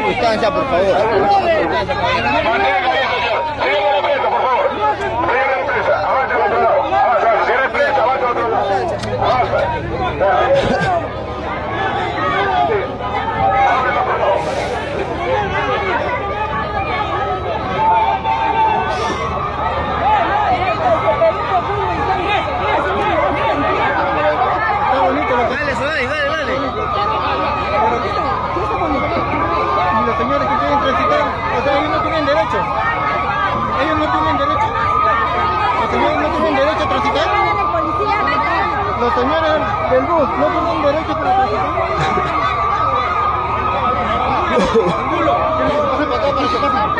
Distancia, por favor. Señores que quieren transitar, o sea, ellos no tienen derecho. Ellos no tienen derecho. Los señores no tienen derecho a transitar. Los señores del bus no tienen derecho a transitar. Pase para acá para que pase.